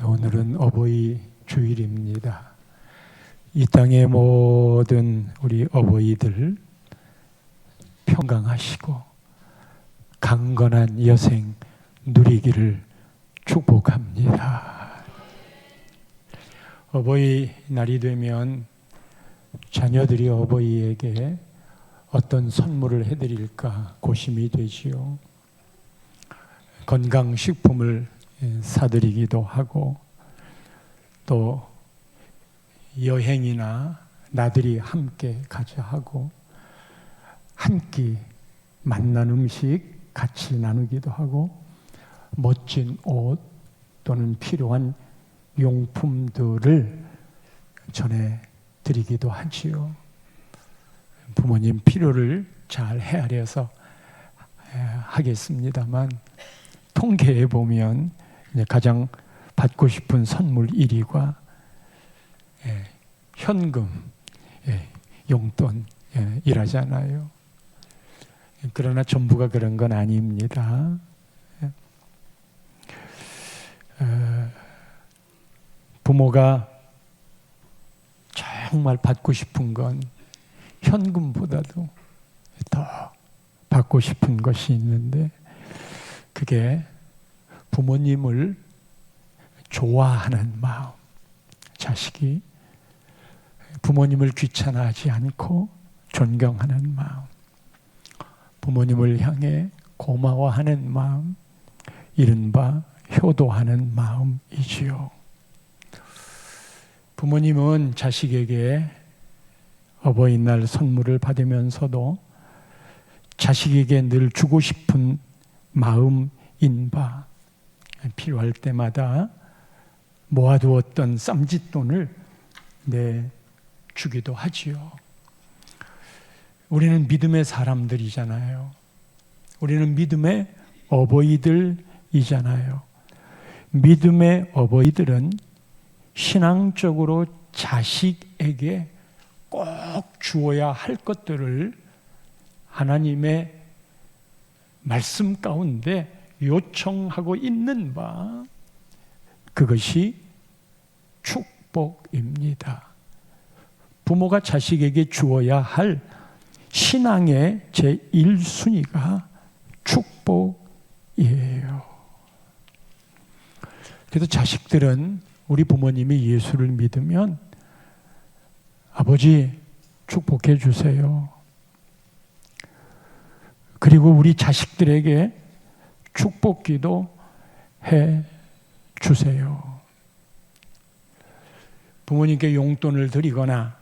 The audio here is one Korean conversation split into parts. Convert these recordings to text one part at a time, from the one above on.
오늘은 어버이 주일입니다. 이 땅의 모든 우리 어버이들 평강하시고 강건한 여생 누리기를 축복합니다. 어버이 날이 되면 자녀들이 어버이에게 어떤 선물을 해드릴까 고심이 되지요. 건강식품을 사드리기도 하고, 또 여행이나 나들이 함께 가자 하고, 한 끼 맛난 음식 같이 나누기도 하고, 멋진 옷 또는 필요한 용품들을 전해드리기도 하지요. 부모님 필요를 잘 헤아려서 하겠습니다만, 통계에 보면 가장 받고 싶은 선물 1위가 현금, 용돈이라잖아요. 그러나 전부가 그런 건 아닙니다. 부모가 정말 받고 싶은 건 현금보다도 더 받고 싶은 것이 있는데, 그게 부모님을 좋아하는 마음. 자식이 부모님을 귀찮아하지 않고 존경하는 마음, 부모님을 향해 고마워하는 마음, 이른바 효도하는 마음이지요. 부모님은 자식에게 어버이날 선물을 받으면서도 자식에게 늘 주고 싶은 마음인 바, 필요할 때마다 모아두었던 쌈짓돈을 내주기도 하지요. 우리는 믿음의 사람들이잖아요. 우리는 믿음의 어버이들이잖아요. 믿음의 어버이들은 신앙적으로 자식에게 꼭 주어야 할 것들을 하나님의 말씀 가운데 요청하고 있는 바, 그것이 축복입니다. 부모가 자식에게 주어야 할 신앙의 제1순위가 축복이에요. 그래서 자식들은 우리 부모님이 예수를 믿으면 아버지 축복해 주세요. 그리고 우리 자식들에게 축복기도 해 주세요. 부모님께 용돈을 드리거나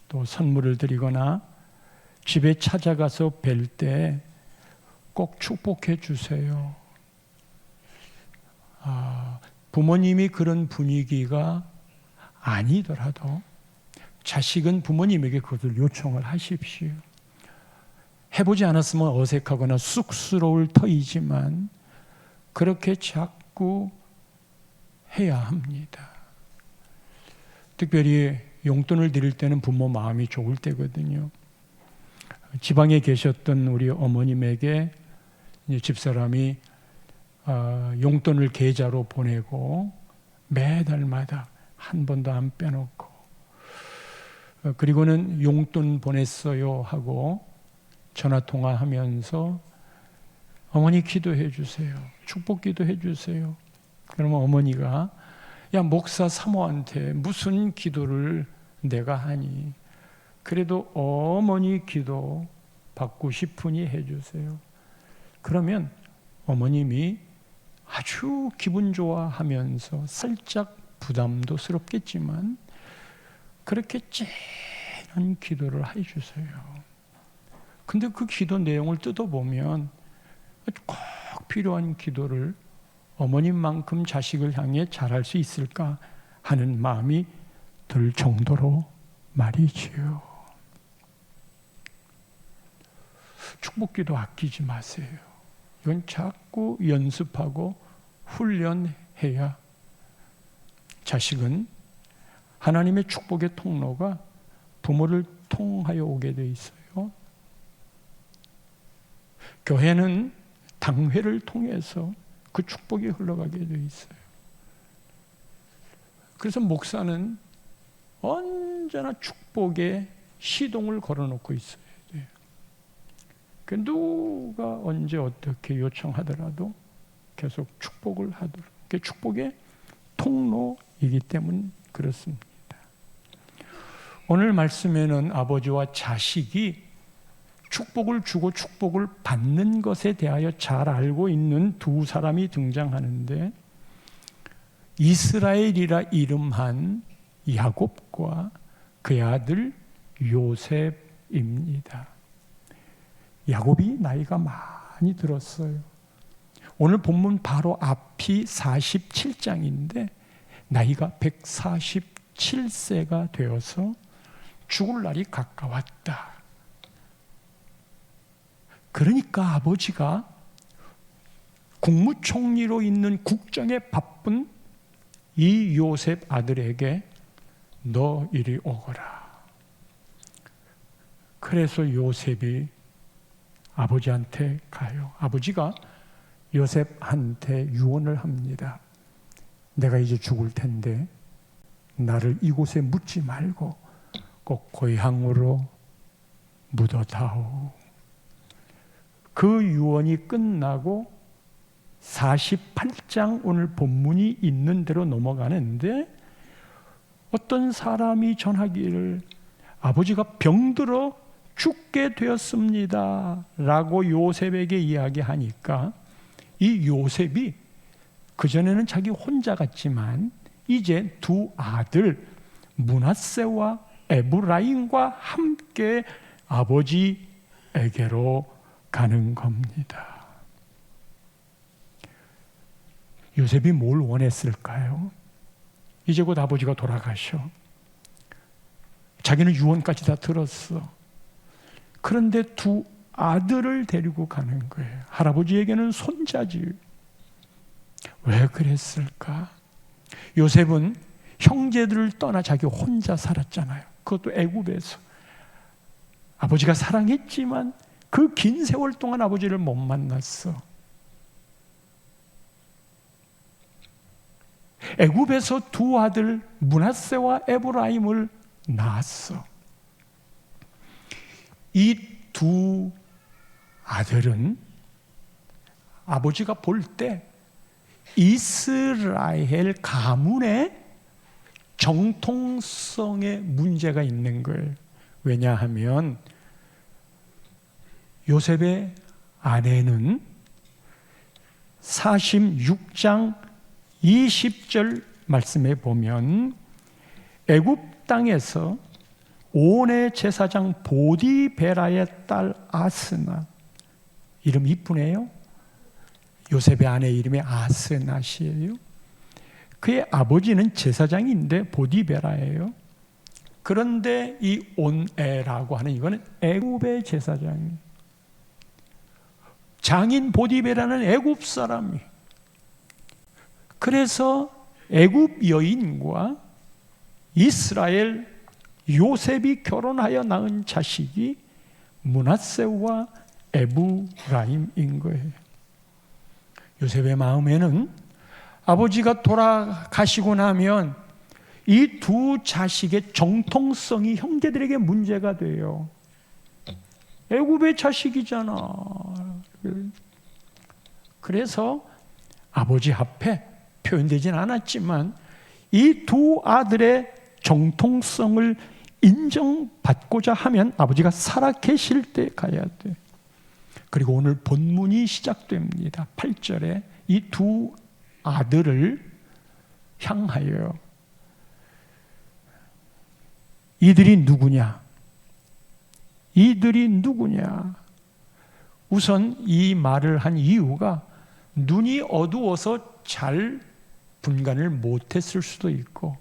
또 선물을 드리거나 집에 찾아가서 뵐 때 꼭 축복해 주세요. 부모님이 그런 분위기가 아니더라도 자식은 부모님에게 그것을 요청을 하십시오. 해보지 않았으면 어색하거나 쑥스러울 터이지만 그렇게 자꾸 해야 합니다. 특별히 용돈을 드릴 때는 부모 마음이 좋을 때거든요. 지방에 계셨던 우리 어머님에게 집사람이 용돈을 계좌로 보내고 매달마다 한 번도 안 빼놓고, 그리고는 용돈 보냈어요 하고 전화 통화하면서 어머니 기도해 주세요. 축복 기도해 주세요. 그러면 어머니가 야, 목사 사모한테 무슨 기도를 내가 하니? 그래도 어머니 기도 받고 싶으니 해 주세요. 그러면 어머님이 아주 기분 좋아하면서 살짝 부담도 스럽겠지만 그렇게 찐한 기도를 해 주세요. 근데 그 기도 내용을 뜯어보면 꼭 필요한 기도를 어머님만큼 자식을 향해 잘할 수 있을까 하는 마음이 들 정도로 말이지요. 축복기도 아끼지 마세요. 이건 자꾸 연습하고 훈련해야 자식은 하나님의 축복의 통로가 부모를 통하여 오게 돼 있어요. 교회는 당회를 통해서 그 축복이 흘러가게 돼 있어요. 그래서 목사는 언제나 축복에 시동을 걸어놓고 있어야 돼요. 그 누가 언제 어떻게 요청하더라도 계속 축복을 하도록. 그게 축복의 통로이기 때문 그렇습니다. 오늘 말씀에는 아버지와 자식이 축복을 주고 축복을 받는 것에 대하여 잘 알고 있는 두 사람이 등장하는데, 이스라엘이라 이름한 야곱과 그의 아들 요셉입니다. 야곱이 나이가 많이 들었어요. 오늘 본문 바로 앞이 47장인데 나이가 147세가 되어서 죽을 날이 가까웠다. 그러니까 아버지가 국무총리로 있는 국정에 바쁜 이 요셉 아들에게 너 이리 오거라. 그래서 요셉이 아버지한테 가요. 아버지가 요셉한테 유언을 합니다. 내가 이제 죽을 텐데 나를 이곳에 묻지 말고 꼭 고향으로 묻어다오. 그 유언이 끝나고 48장 오늘 본문이 있는 대로 넘어가는데, 어떤 사람이 전하기를 아버지가 병들어 죽게 되었습니다 라고 요셉에게 이야기하니까, 이 요셉이 그전에는 자기 혼자 갔지만 이제 두 아들 므낫세와 에브라임과 함께 아버지에게로 가는 겁니다. 요셉이 뭘 원했을까요? 이제 곧 아버지가 돌아가셔. 자기는 유언까지 다 들었어. 그런데 두 아들을 데리고 가는 거예요. 할아버지에게는 손자지. 왜 그랬을까? 요셉은 형제들을 떠나 자기 혼자 살았잖아요. 그것도 애굽에서. 아버지가 사랑했지만 그 긴 세월 동안 아버지를 못 만났어. 애굽에서 두 아들 므낫세와 에브라임을 낳았어. 이 두 아들은 아버지가 볼 때 이스라엘 가문의 정통성에 문제가 있는 거예요. 왜냐하면 요셉의 아내는 46장 20절 말씀에 보면 애굽 땅에서 온의 제사장 보디베라의 딸 아스나, 이름 이쁘네요. 요셉의 아내 이름이 아스낫이에요. 그의 아버지는 제사장인데 보디베라예요. 그런데 이 온에라고 하는 이거는 애굽의 제사장이에요. 장인 보디베라는 애굽 사람이. 그래서 애굽 여인과 이스라엘 요셉이 결혼하여 낳은 자식이 므낫세와 에브라임인 거예요. 요셉의 마음에는 아버지가 돌아가시고 나면 이 두 자식의 정통성이 형제들에게 문제가 돼요. 애굽의 자식이잖아. 그래서 아버지 앞에 표현되진 않았지만 이 두 아들의 정통성을 인정받고자 하면 아버지가 살아 계실 때 가야 돼. 그리고 오늘 본문이 시작됩니다. 8절에 이 두 아들을 향하여, 이들이 누구냐? 이들이 누구냐? 우선 이 말을 한 이유가 눈이 어두워서 잘 분간을 못했을 수도 있고,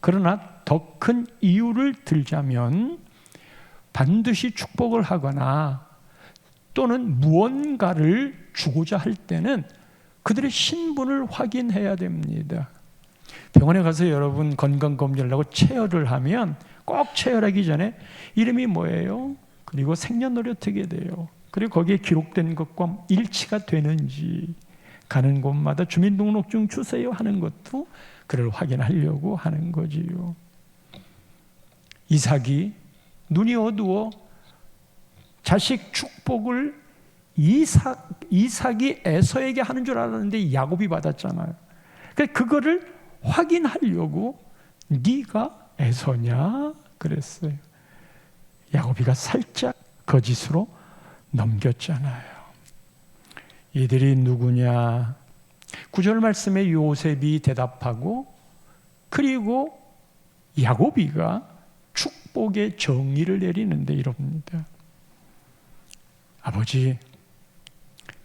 그러나 더 큰 이유를 들자면 반드시 축복을 하거나 또는 무언가를 주고자 할 때는 그들의 신분을 확인해야 됩니다. 병원에 가서 여러분 건강검진을 하고 체열을 하면 꼭 체열하기 전에 이름이 뭐예요? 그리고 생년월일 어떻게 돼요? 그리고 거기에 기록된 것과 일치가 되는지, 가는 곳마다 주민등록증 주세요 하는 것도 그를 확인하려고 하는 거지요. 이삭이 눈이 어두워 자식 축복을 이삭이 에서에게 하는 줄 알았는데 야곱이 받았잖아요. 그거를 확인하려고 네가 에서냐 그랬어요. 야곱이가 살짝 거짓으로 넘겼잖아요. 이들이 누구냐? 9절 말씀에 요셉이 대답하고, 그리고 야곱이가 축복의 정의를 내리는데 이럽니다. 아버지,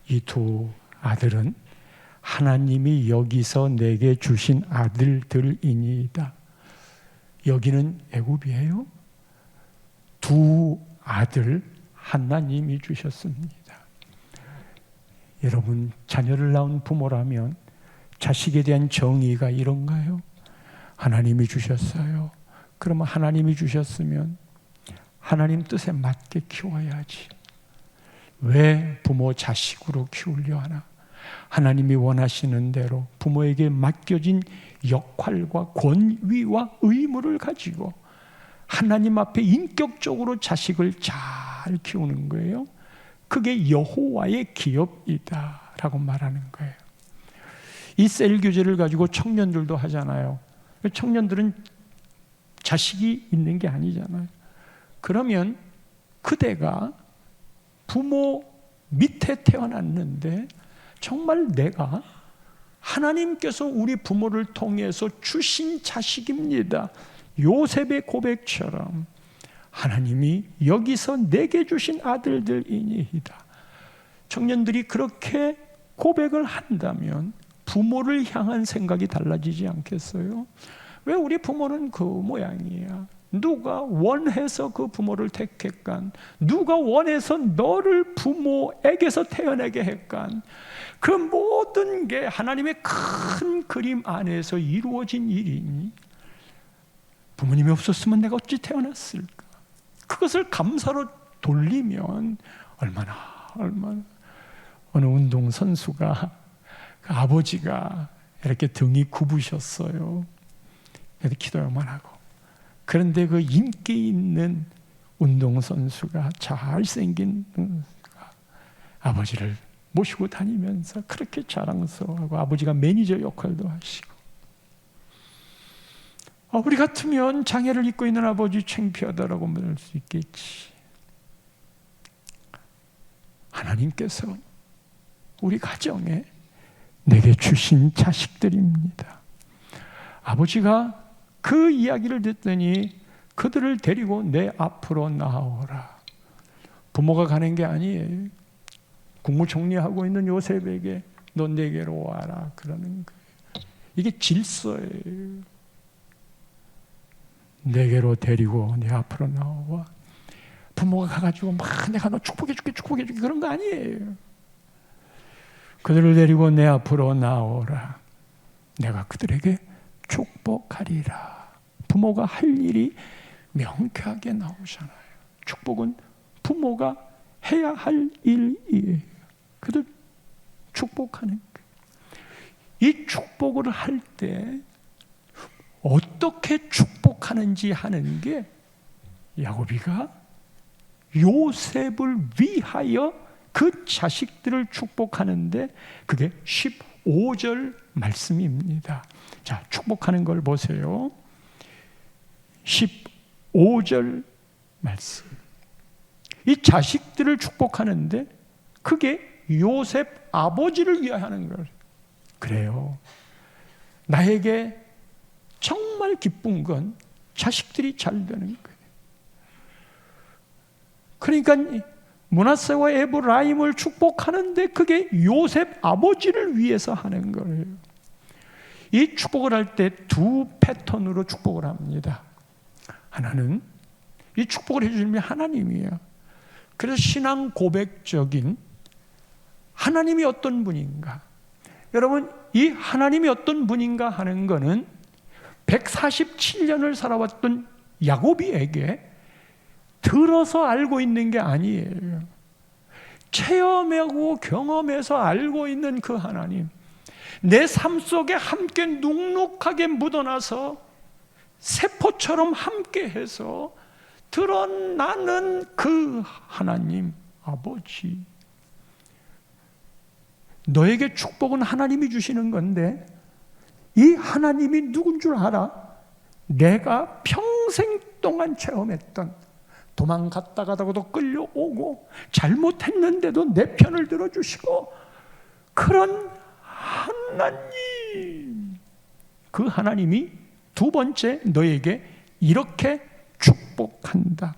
이 두 아들은 하나님이 여기서 내게 주신 아들들이니이다. 여기는 애굽이에요. 두 아들 하나님이 주셨습니다. 여러분, 자녀를 낳은 부모라면 자식에 대한 정의가 이런가요? 하나님이 주셨어요. 그러면 하나님이 주셨으면 하나님 뜻에 맞게 키워야지. 왜 부모 자식으로 키우려 하나? 하나님이 원하시는 대로 부모에게 맡겨진 역할과 권위와 의무를 가지고 하나님 앞에 인격적으로 자식을 잘 키우는 거예요. 그게 여호와의 기업이다 라고 말하는 거예요. 이 셀 교제를 가지고 청년들도 하잖아요. 청년들은 자식이 있는 게 아니잖아요. 그러면 그대가 부모 밑에 태어났는데 정말 내가 하나님께서 우리 부모를 통해서 주신 자식입니다. 요셉의 고백처럼 하나님이 여기서 내게 주신 아들들이니이다. 청년들이 그렇게 고백을 한다면 부모를 향한 생각이 달라지지 않겠어요? 왜 우리 부모는 그 모양이야? 누가 원해서 그 부모를 택했간? 누가 원해서 너를 부모에게서 태어나게 했간? 그 모든 게 하나님의 큰 그림 안에서 이루어진 일이니 부모님이 없었으면 내가 어찌 태어났을까? 그것을 감사로 돌리면 얼마나 어느 운동선수가 그 아버지가 이렇게 등이 굽으셨어요. 그래서 기도만 하고. 그런데 그 인기 있는 운동선수가 잘생긴 아버지를 모시고 다니면서 그렇게 자랑스러워하고 아버지가 매니저 역할도 하시고, 우리 같으면 장애를 입고 있는 아버지 창피하다라고 말할 수 있겠지. 하나님께서 우리 가정에 내게 주신 자식들입니다. 아버지가 그 이야기를 듣더니 그들을 데리고 내 앞으로 나오라. 부모가 가는 게 아니에요. 국무총리하고 있는 요셉에게 너 내게로 와라 그러는 거예요. 이게 질서예요. 내게로 데리고 내 앞으로 나와. 부모가 가가지고 막 내가 너 축복해줄게 그런 거 아니에요. 그들을 데리고 내 앞으로 나오라. 내가 그들에게 축복하리라. 부모가 할 일이 명쾌하게 나오잖아요. 축복은 부모가 해야 할 일이에요. 그들 축복하는 거예요. 이 축복을 할 때 어떻게 축복하는지 하는 게 야곱이가 요셉을 위하여 그 자식들을 축복하는데 그게 15절 말씀입니다. 자, 축복하는 걸 보세요. 15절 말씀. 이 자식들을 축복하는데 그게 요셉 아버지를 위하여 하는 거예요. 그래요. 나에게 정말 기쁜 건 자식들이 잘 되는 거예요. 그러니까 므낫세와 에브라임을 축복하는데 그게 요셉 아버지를 위해서 하는 거예요. 이 축복을 할 때 두 패턴으로 축복을 합니다. 하나는 이 축복을 해주시는 하나님이에요. 그래서 신앙 고백적인 하나님이 어떤 분인가? 여러분, 이 하나님이 어떤 분인가 하는 거는 147년을 살아왔던 야곱이에게 들어서 알고 있는 게 아니에요. 체험하고 경험해서 알고 있는 그 하나님, 내 삶 속에 함께 눅눅하게 묻어나서 세포처럼 함께해서 드러나는 그 하나님 아버지, 너에게 축복은 하나님이 주시는 건데 이 하나님이 누군 줄 알아? 내가 평생 동안 체험했던, 도망갔다가도 끌려오고 잘못했는데도 내 편을 들어주시고 그런 하나님, 그 하나님이 두 번째 너에게 이렇게 축복한다.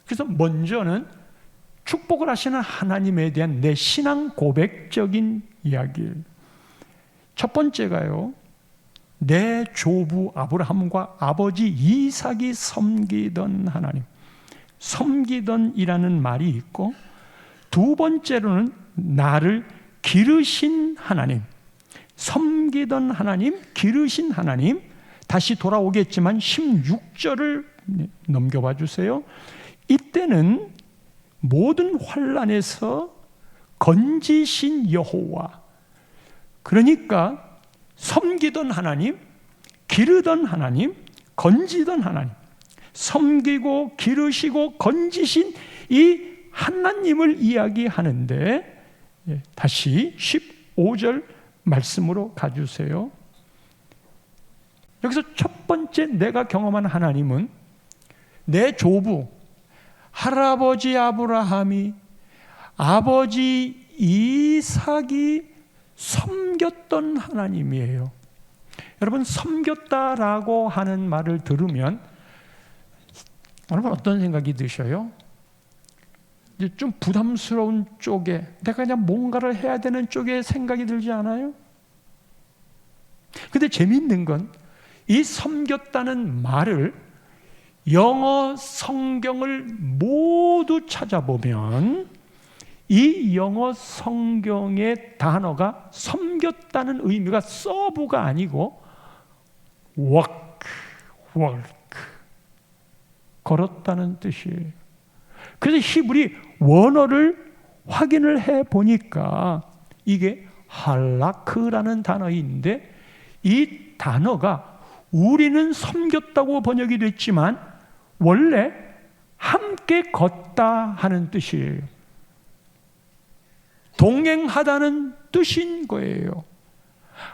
그래서 먼저는 축복을 하시는 하나님에 대한 내 신앙 고백적인 이야기. 첫 번째가요, 내 조부 아브라함과 아버지 이삭이 섬기던 하나님, 섬기던이라는 말이 있고, 두 번째로는 나를 기르신 하나님, 섬기던 하나님, 기르신 하나님. 다시 돌아오겠지만 16절을 넘겨봐 주세요. 이때는 모든 환난에서 건지신 여호와, 그러니까 섬기던 하나님, 기르던 하나님, 건지던 하나님, 섬기고 기르시고 건지신 이 하나님을 이야기하는데, 다시 15절 말씀으로 가주세요. 여기서 첫 번째 내가 경험한 하나님은 내 조부 할아버지 아브라함이 아버지 이삭이 섬겼던 하나님이에요. 여러분, 섬겼다라고 하는 말을 들으면 여러분 어떤 생각이 드셔요? 이제 좀 부담스러운 쪽에, 내가 그냥 뭔가를 해야 되는 쪽에 생각이 들지 않아요? 근데 재미있는 건 이 섬겼다는 말을 영어 성경을 모두 찾아보면 이 영어 성경의 단어가 섬겼다는 의미가 서브가 아니고 work, 걸었다는 뜻이에요. 그래서 히브리 원어를 확인을 해 보니까 이게 할라크라는 단어인데, 이 단어가 우리는 섬겼다고 번역이 됐지만 원래 함께 걷다 하는 뜻이에요. 동행하다는 뜻인 거예요.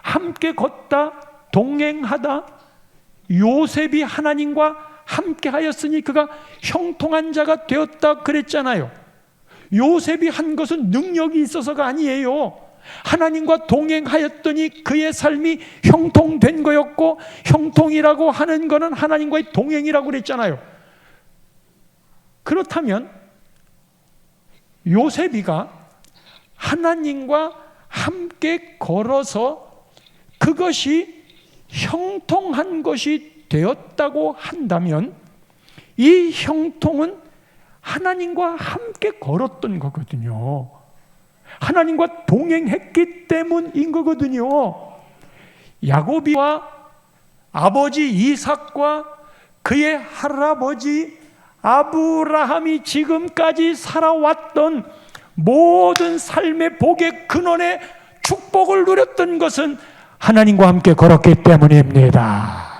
함께 걷다, 동행하다. 요셉이 하나님과 함께 하였으니 그가 형통한 자가 되었다 그랬잖아요. 요셉이 한 것은 능력이 있어서가 아니에요. 하나님과 동행하였더니 그의 삶이 형통된 거였고, 형통이라고 하는 것은 하나님과의 동행이라고 그랬잖아요. 그렇다면 요셉이가 하나님과 함께 걸어서 그것이 형통한 것이 되었다고 한다면 이 형통은 하나님과 함께 걸었던 거거든요. 하나님과 동행했기 때문인 거거든요. 야곱이와 아버지 이삭과 그의 할아버지 아브라함이 지금까지 살아왔던 모든 삶의 복의 근원에 축복을 누렸던 것은 하나님과 함께 걸었기 때문입니다.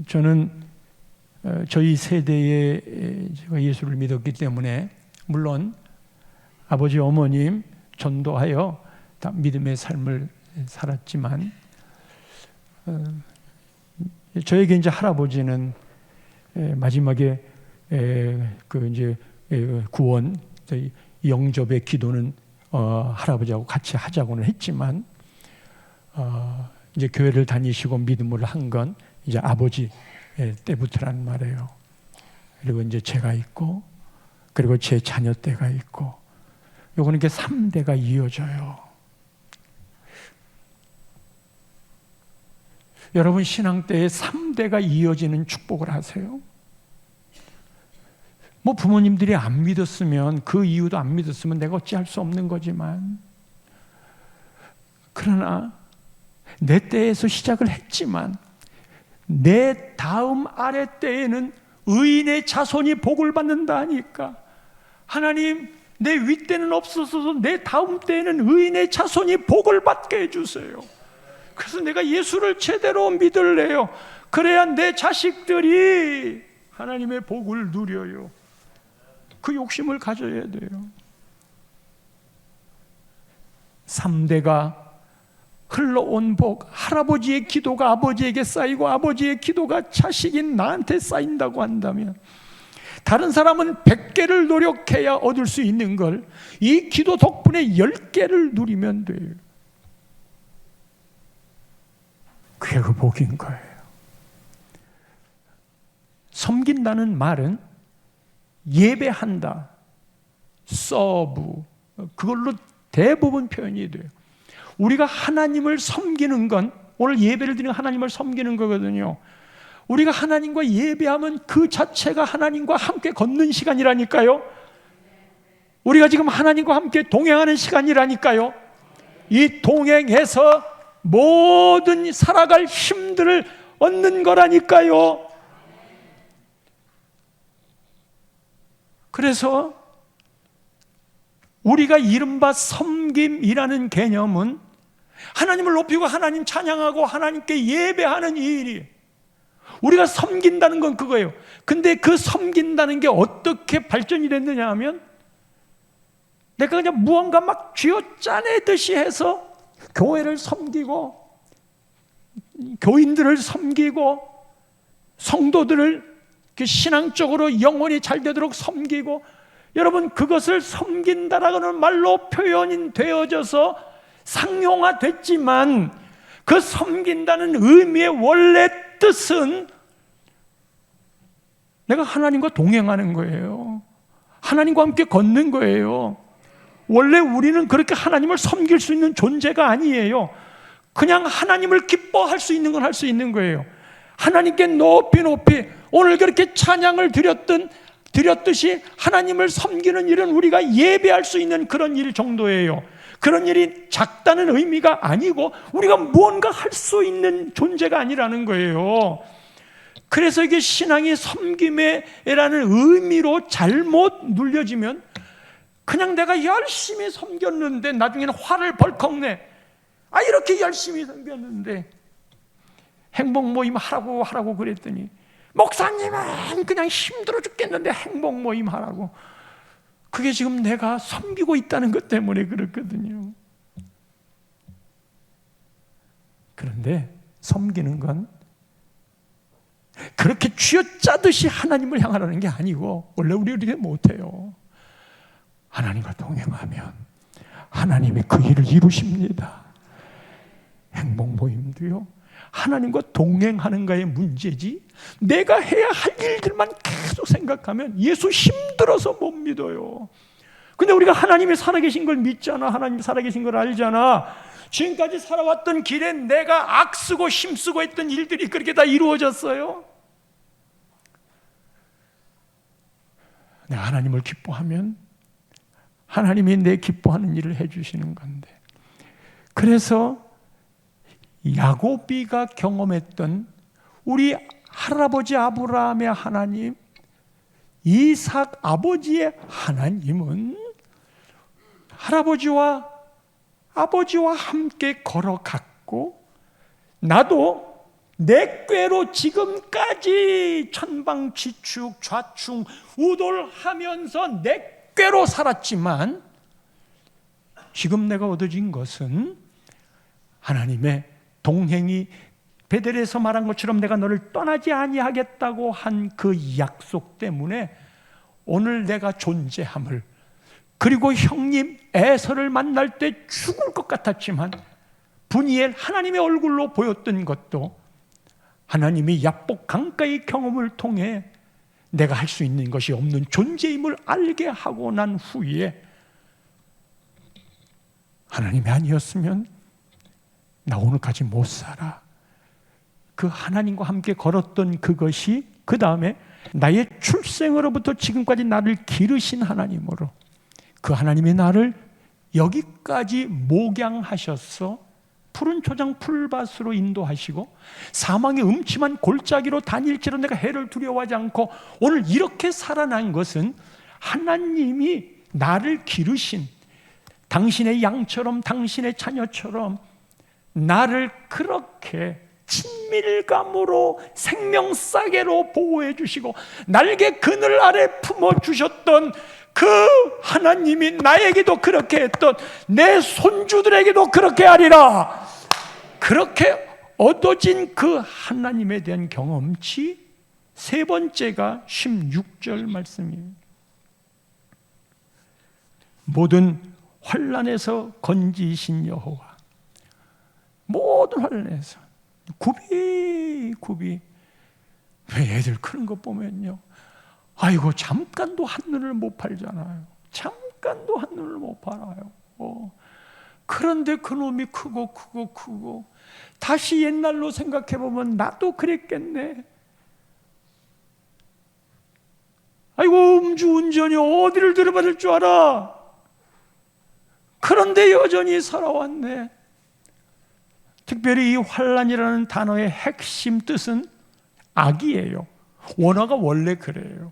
저는 저희 세대에 제가 예수를 믿었기 때문에 물론 아버지 어머님 전도하여 다 믿음의 삶을 살았지만, 저에게 이제 할아버지는 마지막에 그 이제 구원 영접의 기도는 할아버지하고 같이 하자고는 했지만, 이제 교회를 다니시고 믿음을 한 건 이제 아버지 때부터란 말이에요. 그리고 이제 제가 있고, 그리고 제 자녀 때가 있고, 요거는 이렇게 3대가 이어져요. 여러분 신앙 때에 3대가 이어지는 축복을 하세요. 뭐 부모님들이 안 믿었으면, 그 이유도 안 믿었으면 내가 어찌할 수 없는 거지만, 그러나 내 때에서 시작을 했지만 내 다음 아래 때에는 의인의 자손이 복을 받는다 하니까, 하나님 내 윗대는 없어서 내 다음 때에는 의인의 자손이 복을 받게 해주세요. 그래서 내가 예수를 제대로 믿을래요. 그래야 내 자식들이 하나님의 복을 누려요. 그 욕심을 가져야 돼요. 3대가 흘러온 복, 할아버지의 기도가 아버지에게 쌓이고 아버지의 기도가 자식인 나한테 쌓인다고 한다면, 다른 사람은 100개를 노력해야 얻을 수 있는 걸 이 기도 덕분에 10개를 누리면 돼요. 그게 그 복인 거예요. 섬긴다는 말은 예배한다, 서브, 그걸로 대부분 표현이 돼요. 우리가 하나님을 섬기는 건, 오늘 예배를 드리는 하나님을 섬기는 거거든요. 우리가 하나님과 예배하면 그 자체가 하나님과 함께 걷는 시간이라니까요. 우리가 지금 하나님과 함께 동행하는 시간이라니까요. 이 동행에서 모든 살아갈 힘들을 얻는 거라니까요. 그래서 우리가 이른바 섬김이라는 개념은 하나님을 높이고 하나님 찬양하고 하나님께 예배하는 이 일이, 우리가 섬긴다는 건 그거예요. 근데 그 섬긴다는 게 어떻게 발전이 됐느냐 하면, 내가 그냥 무언가 막 쥐어짜내듯이 해서 교회를 섬기고 교인들을 섬기고 성도들을 신앙적으로 영혼이 잘 되도록 섬기고, 여러분 그것을 섬긴다라는 말로 표현이 되어져서 상용화됐지만, 그 섬긴다는 의미의 원래 뜻은 내가 하나님과 동행하는 거예요. 하나님과 함께 걷는 거예요. 원래 우리는 그렇게 하나님을 섬길 수 있는 존재가 아니에요. 그냥 하나님을 기뻐할 수 있는 건 할 수 있는 거예요. 하나님께 높이 오늘 그렇게 찬양을 드렸듯이 하나님을 섬기는 일은 우리가 예배할 수 있는 그런 일 정도예요. 그런 일이 작다는 의미가 아니고 우리가 무언가 할 수 있는 존재가 아니라는 거예요. 그래서 이게 신앙이 섬김이라는 의미로 잘못 눌려지면, 그냥 내가 열심히 섬겼는데 나중에는 화를 벌컥 내. 이렇게 열심히 섬겼는데 행복 모임 하라고 그랬더니, 목사님은 그냥 힘들어 죽겠는데 행복 모임 하라고. 그게 지금 내가 섬기고 있다는 것 때문에 그렇거든요. 그런데 섬기는 건 그렇게 쥐어짜듯이 하나님을 향하라는 게 아니고, 원래 우리 이렇게 못해요. 하나님과 동행하면 하나님이 그 일을 이루십니다. 행복 모임도요, 하나님과 동행하는가의 문제지, 내가 해야 할 일들만 계속 생각하면 예수 힘들어서 못 믿어요. 근데 우리가 하나님이 살아계신 걸 믿잖아. 하나님이 살아계신 걸 알잖아. 지금까지 살아왔던 길에 내가 악쓰고 힘쓰고 했던 일들이 그렇게 다 이루어졌어요. 내가 하나님을 기뻐하면 하나님이 내 기뻐하는 일을 해주시는 건데, 그래서 야곱이가 경험했던 우리 할아버지 아브라함의 하나님, 이삭 아버지의 하나님은 할아버지와 아버지와 함께 걸어갔고, 나도 내 꾀로 지금까지 천방지축 좌충 우돌하면서 내 꾀로 살았지만, 지금 내가 얻어진 것은 하나님의 동행이 베델에서 말한 것처럼 내가 너를 떠나지 아니하겠다고 한 그 약속 때문에 오늘 내가 존재함을, 그리고 형님 에서를 만날 때 죽을 것 같았지만 분이엘 하나님의 얼굴로 보였던 것도 하나님이 야복 강가의 경험을 통해 내가 할 수 있는 것이 없는 존재임을 알게 하고 난 후에, 하나님이 아니었으면 나 오늘까지 못 살아. 그 하나님과 함께 걸었던 그것이 그 다음에 나의 출생으로부터 지금까지 나를 기르신 하나님으로, 그 하나님이 나를 여기까지 목양하셔서 푸른 초장 풀밭으로 인도하시고 사망의 음침한 골짜기로 다닐지라도 내가 해를 두려워하지 않고 오늘 이렇게 살아난 것은 하나님이 나를 기르신 당신의 양처럼 당신의 자녀처럼 나를 그렇게 친밀감으로 생명싸개로 보호해 주시고 날개 그늘 아래 품어주셨던 그 하나님이 나에게도 그렇게 했던 내 손주들에게도 그렇게 하리라. 그렇게 얻어진 그 하나님에 대한 경험치 세 번째가 16절 말씀이에요. 모든 환난에서 건지신 여호와, 모든 환난에서 굽이 왜 애들 크는 거 보면요, 아이고 잠깐도 한눈을 못 팔잖아요. 잠깐도 한눈을 못 팔아요. 그런데 그놈이 크고 다시 옛날로 생각해 보면 나도 그랬겠네. 아이고 음주운전이 어디를 들여받을 줄 알아. 그런데 여전히 살아왔네. 특별히 이 환난이라는 단어의 핵심 뜻은 악이에요. 원어가 원래 그래요.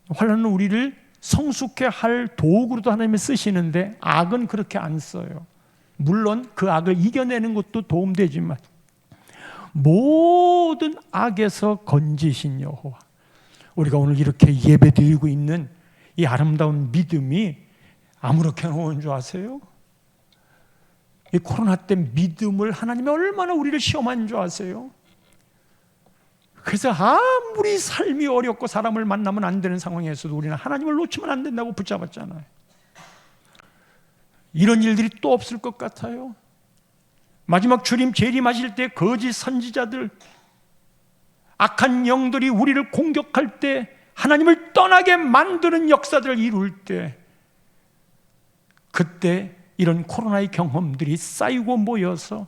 환난은 우리를 성숙해 할 도구로도 하나님이 쓰시는데 악은 그렇게 안 써요. 물론 그 악을 이겨내는 것도 도움되지만 모든 악에서 건지신 여호와, 우리가 오늘 이렇게 예배드리고 있는 이 아름다운 믿음이 아무렇게나 오는 줄 아세요? 이 코로나 때 믿음을 하나님이 얼마나 우리를 시험한 줄 아세요? 그래서 아무리 삶이 어렵고 사람을 만나면 안 되는 상황에서도 우리는 하나님을 놓치면 안 된다고 붙잡았잖아요. 이런 일들이 또 없을 것 같아요. 마지막 주님 재림하실 때 거짓 선지자들, 악한 영들이 우리를 공격할 때, 하나님을 떠나게 만드는 역사들을 이룰 때, 그때 이런 코로나의 경험들이 쌓이고 모여서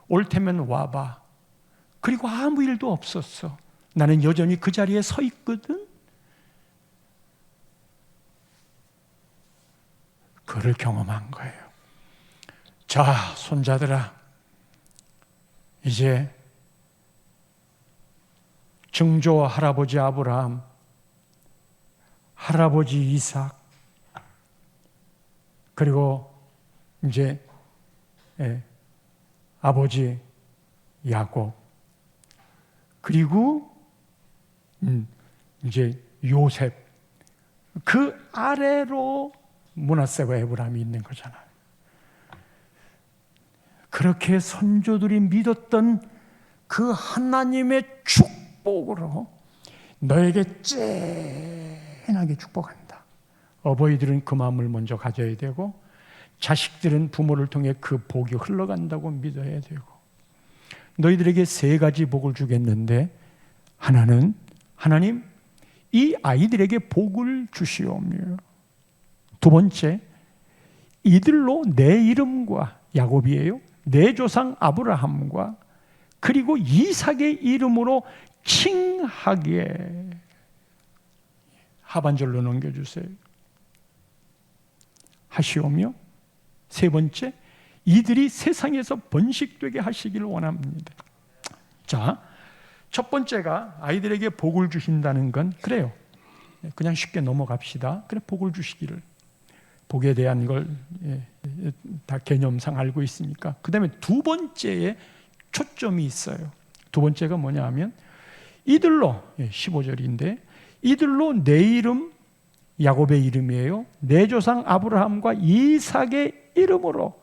올 테면 와봐. 그리고 아무 일도 없었어. 나는 여전히 그 자리에 서 있거든. 그를 경험한 거예요. 자, 손자들아, 이제 증조 할아버지 아브라함, 할아버지 이삭, 그리고 이제 아버지 야곱, 그리고 이제 요셉, 그 아래로 므낫세와 에브라임이 있는 거잖아요. 그렇게 선조들이 믿었던 그 하나님의 축복으로 너에게 쨍하게 축복한다. 어버이들은 그 마음을 먼저 가져야 되고 자식들은 부모를 통해 그 복이 흘러간다고 믿어야 되고, 너희들에게 세 가지 복을 주겠는데, 하나는 하나님 이 아이들에게 복을 주시오며, 두 번째 이들로 내 이름과, 야곱이에요, 내 조상 아브라함과 그리고 이삭의 이름으로 칭하게, 하반절로 넘겨주세요, 하시오며, 세 번째 이들이 세상에서 번식되게 하시기를 원합니다. 자, 첫 번째가 아이들에게 복을 주신다는 건 그래요. 그냥 쉽게 넘어갑시다. 그래, 복을 주시기를. 복에 대한 걸 다 개념상 알고 있으니까. 그 다음에 두 번째에 초점이 있어요. 두 번째가 뭐냐 하면 이들로, 15절인데 이들로 내 이름, 야곱의 이름이에요, 내 조상 아브라함과 이삭의 이름으로,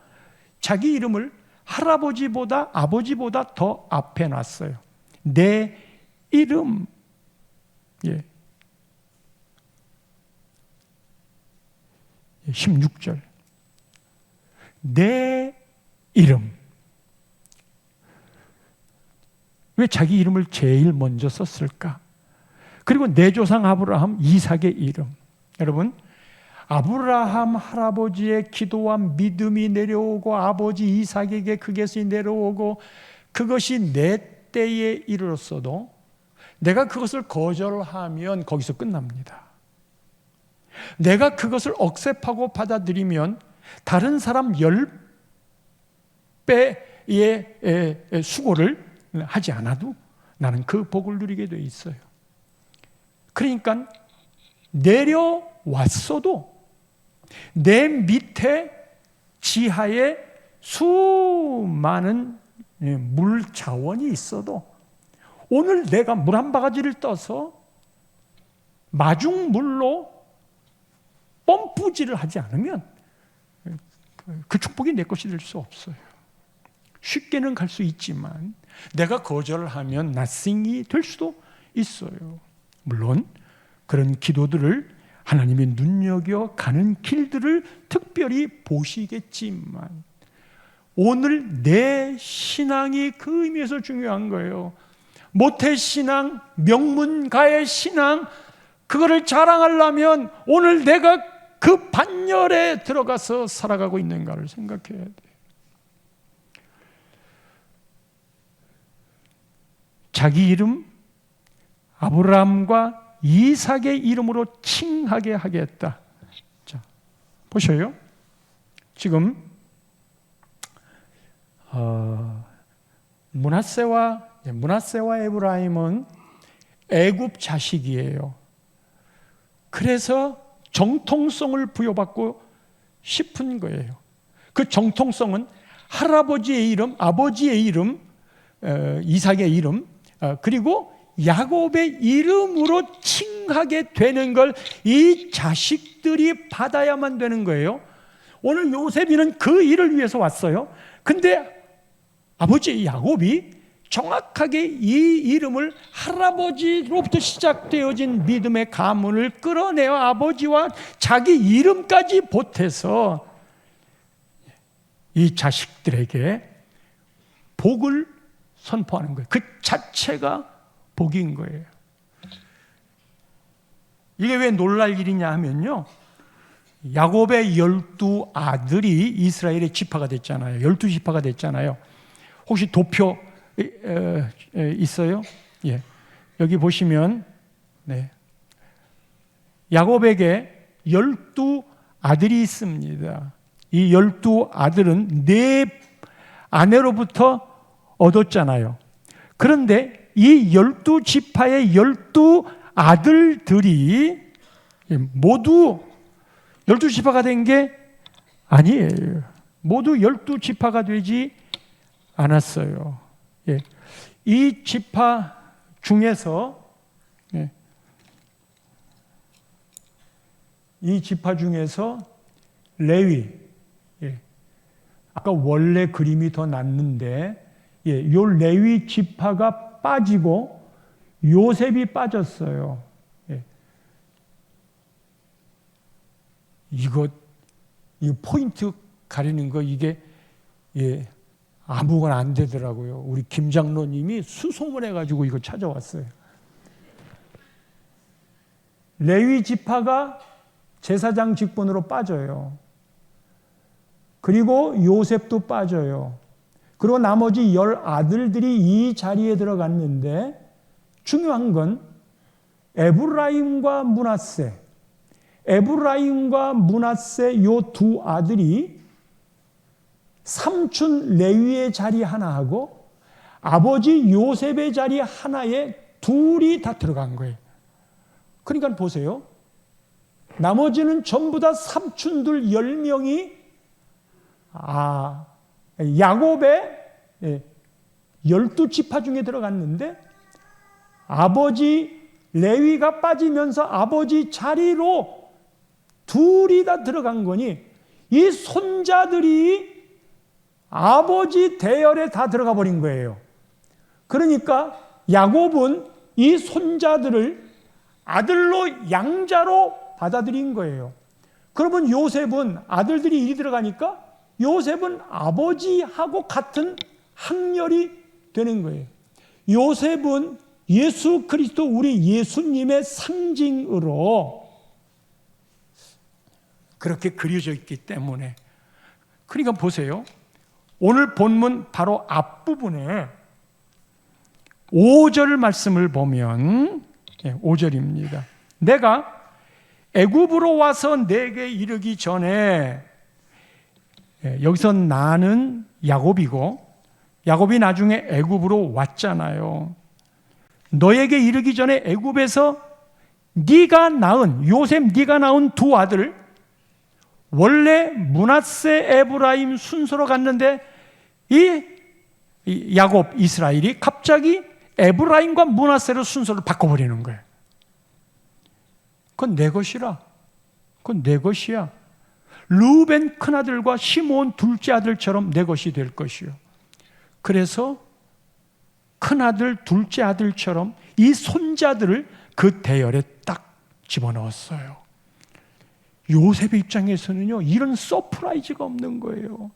자기 이름을 할아버지보다 아버지보다 더 앞에 놨어요. 내 이름. 16절. 내 이름. 왜 자기 이름을 제일 먼저 썼을까? 그리고 내 조상 아브라함, 이삭의 이름. 여러분, 아브라함 할아버지의 기도와 믿음이 내려오고 아버지 이삭에게 그것이 내려오고 그것이 내 때에 이르렀어도 내가 그것을 거절하면 거기서 끝납니다. 내가 그것을 억셉하고 받아들이면 다른 사람 배의 수고를 하지 않아도 나는 그 복을 누리게 돼 있어요. 그러니까 내려왔어도 내 밑에 지하에 수많은 물 자원이 있어도 오늘 내가 물 한 바가지를 떠서 마중물로 펌프질을 하지 않으면 그 축복이 내 것이 될 수 없어요. 쉽게는 갈 수 있지만 내가 거절하면 nothing이 될 수도 있어요. 물론 그런 기도들을 하나님이 눈여겨가는 길들을 특별히 보시겠지만 오늘 내 신앙이 그 의미에서 중요한 거예요. 모태신앙, 명문가의 신앙, 그거를 자랑하려면 오늘 내가 그 반열에 들어가서 살아가고 있는가를 생각해야 돼. 자기 이름 아브라함과 이삭의 이름으로 칭하게 하겠다. 자, 보셔요. 지금 므낫세와 에브라임은 애굽 자식이에요. 그래서 정통성을 부여받고 싶은 거예요. 그 정통성은 할아버지의 이름, 아버지의 이름, 이삭의 이름, 그리고 야곱의 이름으로 칭하게 되는 걸 이 자식들이 받아야만 되는 거예요. 오늘 요셉이는 그 일을 위해서 왔어요. 근데 아버지 야곱이 정확하게 이 이름을 할아버지로부터 시작되어진 믿음의 가문을 끌어내어 아버지와 자기 이름까지 보태서 이 자식들에게 복을 선포하는 거예요. 그 자체가 복인 거예요. 이게 왜 놀랄 일이냐 하면요, 야곱의 12아들이 이스라엘의 지파가 됐잖아요. 12지파가 됐잖아요. 혹시 도표 있어요? 예. 여기 보시면 야곱에게 12아들이 있습니다. 이 12아들은 네 아내로부터 얻었잖아요. 그런데 이 12지파의 12아들들이 모두 12지파가 된 게 아니에요. 모두 12지파가 되지 않았어요. 예. 이 지파 중에서 레위, 아까 원래 그림이 더 낫는데 요 레위 지파가 빠지고 요셉이 빠졌어요. 이거 포인트 가리는 거 이게 아무거나 안 되더라고요. 우리 김 장로님이 수소문해가지고 이거 찾아왔어요. 레위 지파가 제사장 직분으로 빠져요. 그리고 요셉도 빠져요. 그리고 나머지 10아들들이 이 자리에 들어갔는데 중요한 건 에브라임과 므낫세 요 두 아들이 삼촌 레위의 자리 하나 하고 아버지 요셉의 자리 하나에 둘이 다 들어간 거예요. 그러니까 보세요. 나머지는 전부 다 삼촌들 10명이 야곱의 12지파 중에 들어갔는데 아버지 레위가 빠지면서 아버지 자리로 둘이 다 들어간 거니 이 손자들이 아버지 대열에 다 들어가 버린 거예요. 그러니까 야곱은 이 손자들을 아들로 양자로 받아들인 거예요. 그러면 요셉은 아들들이 이리 들어가니까 요셉은 아버지하고 같은 학렬이 되는 거예요. 요셉은 예수 그리스도 우리 예수님의 상징으로 그렇게 그려져 있기 때문에 그러니까 보세요. 오늘 본문 바로 앞부분에 5절 말씀을 보면 5절입니다. 내가 애굽으로 와서 내게 이르기 전에 여기서 나는 야곱이고, 야곱이 나중에 애굽으로 왔잖아요. 너에게 이르기 전에 애굽에서 네가 낳은, 요셉 네가 낳은 두 아들, 원래 므낫세 에브라임 순서로 갔는데 이 야곱 이스라엘이 갑자기 에브라임과 므낫세로 순서를 바꿔버리는 거예요. 그건 내 것이라. 그건 내 것이야. 르우벤 큰아들과 시므온 둘째 아들처럼 내 것이 될 것이요. 그래서 큰아들 둘째 아들처럼 이 손자들을 그 대열에 딱 집어넣었어요. 요셉의 입장에서는요, 이런 서프라이즈가 없는 거예요.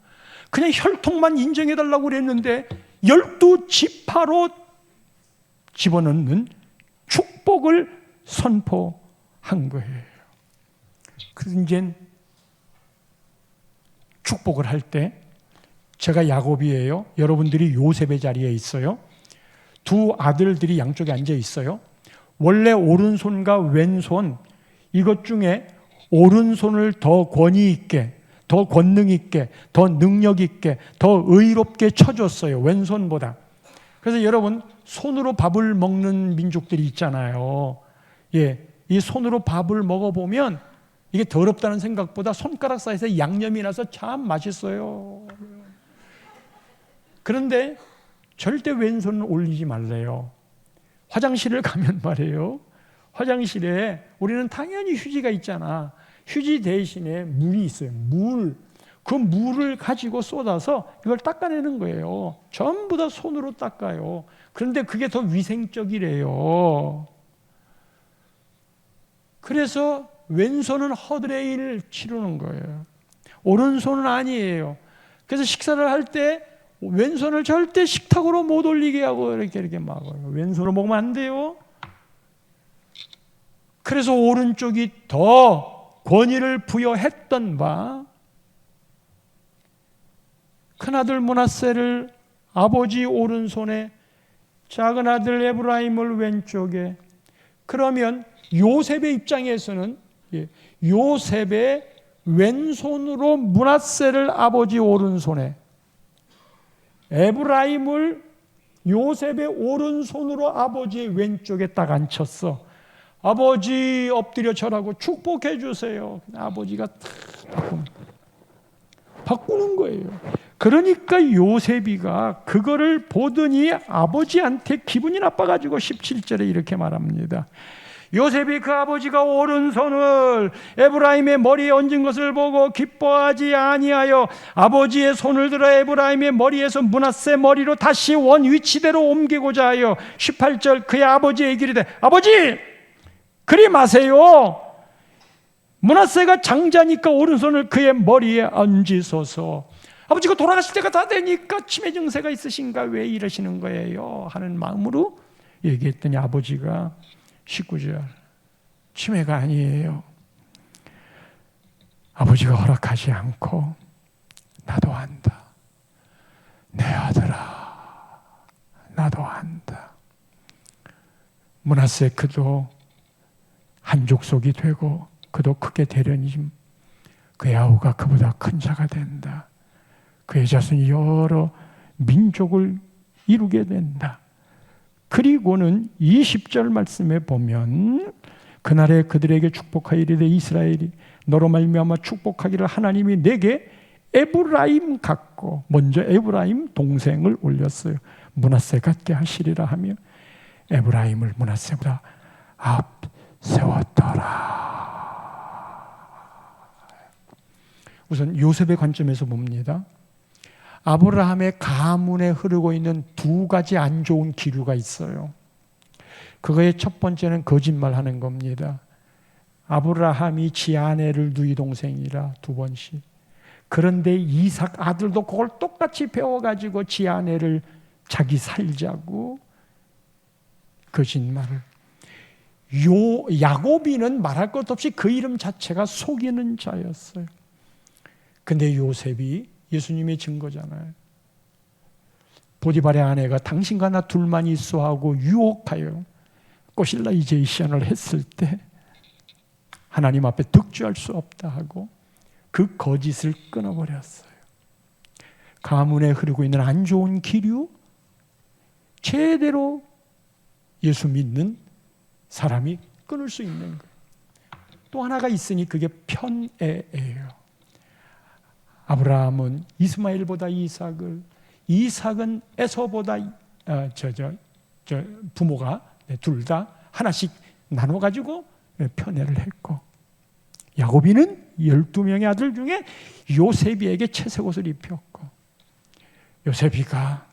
그냥 혈통만 인정해달라고 그랬는데 12지파로 집어넣는 축복을 선포한 거예요. 그래서 이제 축복을 할 때, 제가 야곱이에요. 여러분들이 요셉의 자리에 있어요. 두 아들들이 양쪽에 앉아 있어요. 원래 오른손과 왼손, 이것 중에 오른손을 더 권위 있게, 더 권능 있게, 더 능력 있게, 더 의롭게 쳐줬어요. 왼손보다. 그래서 여러분, 손으로 밥을 먹는 민족들이 있잖아요. 예, 이 손으로 밥을 먹어보면 이게 더럽다는 생각보다 손가락 사이에서 양념이 나서 참 맛있어요. 그런데 절대 왼손을 올리지 말래요. 화장실을 가면 말이에요. 화장실에 우리는 당연히 휴지가 있잖아. 휴지 대신에 물이 있어요. 물. 그 물을 가지고 쏟아서 이걸 닦아내는 거예요. 전부 다 손으로 닦아요. 그런데 그게 더 위생적이래요. 그래서 왼손은 허드레일 치르는 거예요. 오른손은 아니에요. 그래서 식사를 할 때 왼손을 절대 식탁으로 못 올리게 하고 이렇게 막아요. 왼손으로 먹으면 안 돼요. 그래서 오른쪽이 더 권위를 부여했던 바, 큰아들 므낫세를 아버지 오른손에, 작은 아들 에브라임을 왼쪽에. 그러면 요셉의 입장에서는 요셉의 왼손으로 므낫세를 아버지 오른손에, 에브라임을 요셉의 오른손으로 아버지의 왼쪽에 딱 앉혔어. 아버지 엎드려 절하고 축복해 주세요. 아버지가 탁 바꾸는 거예요. 그러니까 요셉이가 그거를 보더니 아버지한테 기분이 나빠가지고 17절에 이렇게 말합니다. 요셉이 그 아버지가 오른손을 에브라임의 머리에 얹은 것을 보고 기뻐하지 아니하여 아버지의 손을 들어 에브라임의 머리에서 므낫세 머리로 다시 원 위치대로 옮기고자 하여 18절 그의 아버지에게 이르되 아버지 그리 마세요. 므낫세가 장자니까 오른손을 그의 머리에 얹으소서. 아버지가 돌아가실 때가 다 되니까 치매 증세가 있으신가 왜 이러시는 거예요 하는 마음으로 얘기했더니 아버지가 19절 치매가 아니에요. 아버지가 허락하지 않고 나도 한다. 내 아들아 나도 한다. 므낫세 그도 한 족속이 되고 그도 크게 되려니 그의 아우가 그보다 큰 자가 된다. 그의 자손이 여러 민족을 이루게 된다. 그리고는 20절 말씀에 보면 그날에 그들에게 축복하여 이르되 이스라엘이 너로 말미암아 축복하기를 하나님이 내게 에브라임 같고 먼저 에브라임 동생을 올렸어요. 므낫세 같게 하시리라 하며 에브라임을 므낫세보다 앞세웠더라. 우선 요셉의 관점에서 봅니다. 아브라함의 가문에 흐르고 있는 두 가지 안 좋은 기류가 있어요. 그거의 첫 번째는 거짓말하는 겁니다. 아브라함이 지 아내를 누이 동생이라 두 번씩. 그런데 이삭 아들도 그걸 똑같이 배워가지고 지 아내를 자기 살자고 거짓말을. 야곱이는 말할 것 없이 그 이름 자체가 속이는 자였어요. 근데 요셉이 예수님의 증거잖아요. 보디발의 아내가 당신과 나 둘만 있어 하고 유혹하여 꼬실라이제이션을 했을 때 하나님 앞에 득주할 수 없다 하고 그 거짓을 끊어버렸어요. 가문에 흐르고 있는 안 좋은 기류, 제대로 예수 믿는 사람이 끊을 수 있는 거예요. 또 하나가 있으니 그게 편애예요. 아브라함은 이스마엘보다 이삭을, 이삭은 에서보다 부모가 둘 다 하나씩 나눠가지고 편애를 했고, 야곱이는 12명의 아들 중에 요셉이에게 채색 옷을 입혔고, 요셉이가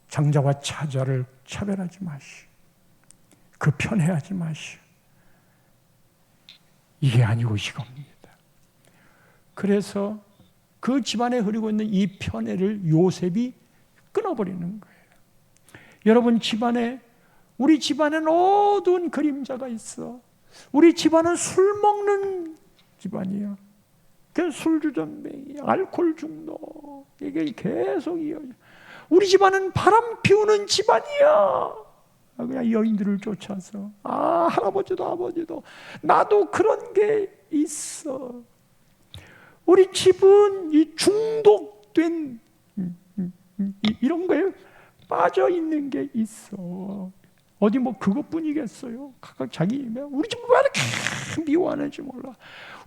장자와 차자를 차별하지 마시오, 그 편애하지 마시오, 이게 아니고 이겁니다. 그래서 그 집안에 흐르고 있는 이 편애를 요셉이 끊어버리는 거예요. 여러분, 우리 집안엔 어두운 그림자가 있어. 우리 집안은 술 먹는 집안이야. 술주전뱅이, 알코올 중독, 이게 계속 이어져. 우리 집안은 바람 피우는 집안이야. 그냥 여인들을 쫓아서, 할아버지도 아버지도 나도 그런 게 있어. 우리 집은 이 중독된 이런 거에 빠져 있는 게 있어. 어디 그것뿐이겠어요? 각각 자기 우리 집은 왜 이렇게 미워하는지 몰라.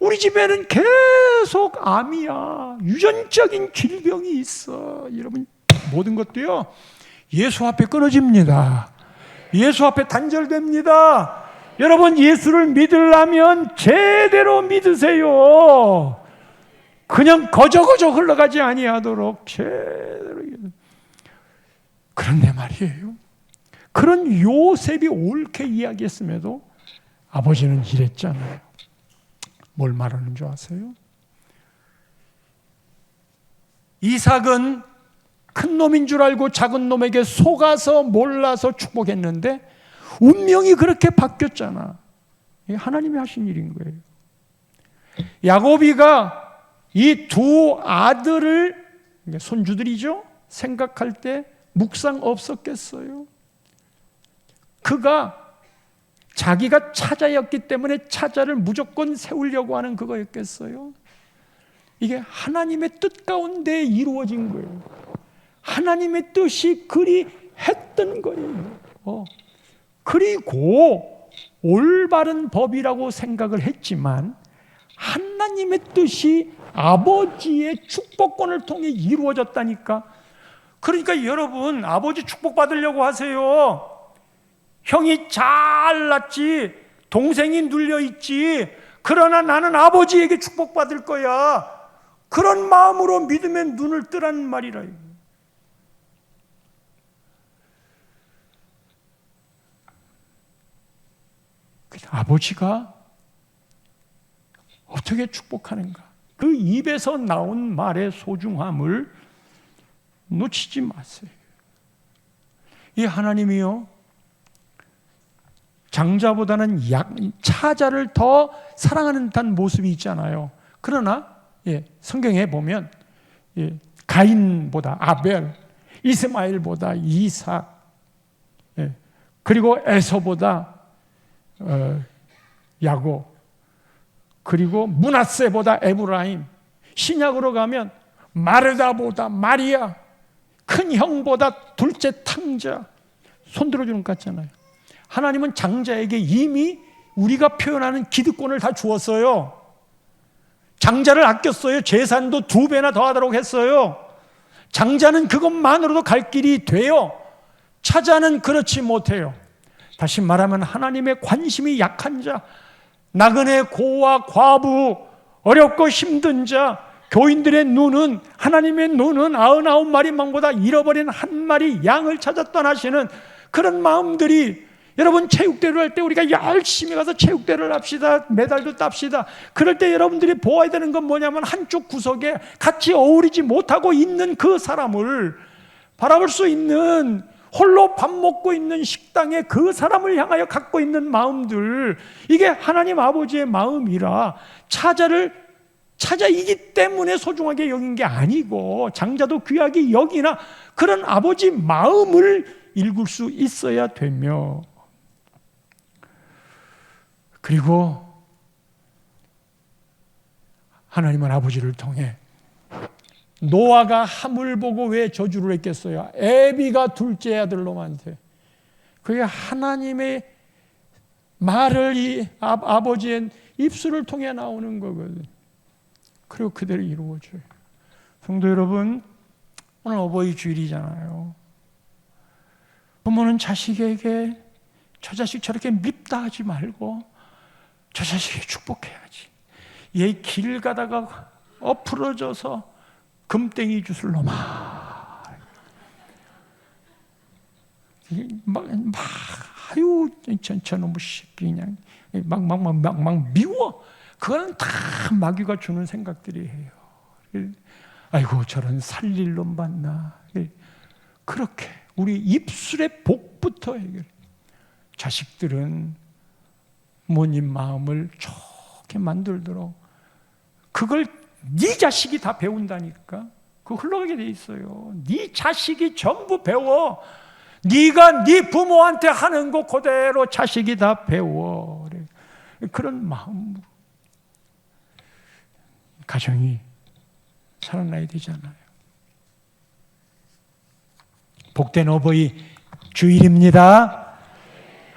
우리 집에는 계속 암이야. 유전적인 질병이 있어. 여러분, 모든 것도요, 예수 앞에 끊어집니다. 예수 앞에 단절됩니다. 여러분, 예수를 믿으려면 제대로 믿으세요. 그냥 거저거저 흘러가지 아니하도록 제대로. 그런데 말이에요, 그런 요셉이 옳게 이야기했음에도 아버지는 이랬잖아요. 뭘 말하는 줄 아세요? 이삭은 큰 놈인 줄 알고 작은 놈에게 속아서 몰라서 축복했는데 운명이 그렇게 바뀌었잖아. 이게 하나님이 하신 일인 거예요. 야곱이가 이 두 아들을, 손주들이죠, 생각할 때 묵상 없었겠어요? 그가 자기가 차자였기 때문에 차자를 무조건 세우려고 하는 그거였겠어요? 이게 하나님의 뜻 가운데 이루어진 거예요. 하나님의 뜻이 그리 했던 거예요. 그리고 올바른 법이라고 생각을 했지만 하나님의 뜻이 아버지의 축복권을 통해 이루어졌다니까. 그러니까 여러분, 아버지 축복 받으려고 하세요. 형이 잘났지, 동생이 눌려있지, 그러나 나는 아버지에게 축복받을 거야. 그런 마음으로 믿으면 눈을 뜨란 말이라. 아버지가 어떻게 축복하는가? 그 입에서 나온 말의 소중함을 놓치지 마세요. 이 하나님이요, 장자보다는 차자를 더 사랑하는 듯한 모습이 있잖아요. 그러나 성경에 보면 가인보다 아벨, 이스마엘보다 이삭, 그리고 에서보다 야곱, 그리고 므낫세보다 에브라임, 신약으로 가면 마르다보다 마리아, 큰 형보다 둘째 탕자, 손 들어주는 것 같잖아요. 하나님은 장자에게 이미 우리가 표현하는 기득권을 다 주었어요. 장자를 아꼈어요. 재산도 2배나 더하도록 했어요. 장자는 그것만으로도 갈 길이 돼요. 차자는 그렇지 못해요. 다시 말하면 하나님의 관심이 약한 자, 나그네 고와 과부, 어렵고 힘든 자, 교인들의 눈은, 하나님의 눈은 99마리 망보다 잃어버린 한 마리 양을 찾아 떠나시는 그런 마음들이, 여러분, 체육대회를 할 때 우리가 열심히 가서 체육대회를 합시다. 메달도 땁시다. 그럴 때 여러분들이 보아야 되는 건 뭐냐면, 한쪽 구석에 같이 어울리지 못하고 있는 그 사람을 바라볼 수 있는, 홀로 밥 먹고 있는 식당에 그 사람을 향하여 갖고 있는 마음들, 이게 하나님 아버지의 마음이라, 차자이기 때문에 소중하게 여긴 게 아니고, 장자도 귀하게 여기나 그런 아버지 마음을 읽을 수 있어야 되며, 그리고 하나님은 아버지를 통해 노아가 함을 보고 왜 저주를 했겠어요? 애비가 둘째 아들 놈한테. 그게 하나님의 말을 이 아버지의 입술을 통해 나오는 거거든. 그리고 그대로 이루어져요. 성도 여러분, 오늘 어버이 주일이잖아요. 부모는 자식에게 저 자식 저렇게 밉다 하지 말고 저 자식에게 축복해야지. 얘 길 가다가 엎으러져서 금땡이 주술 놈아. 아유, 저놈의 새끼 그냥 막 미워. 그거는 다 마귀가 주는 생각들이에요. 아이고, 저런 살릴 놈 봤나. 그렇게 우리 입술의 복부터 해결. 자식들은 부모님 마음을 좋게 만들도록 그걸 네 자식이 다 배운다니까. 그거 흘러가게 돼 있어요. 네 자식이 전부 배워. 네가 네 부모한테 하는 거 그대로 자식이 다 배워. 그런 마음으로 가정이 살아나야 되잖아요. 복된 어버이 주일입니다.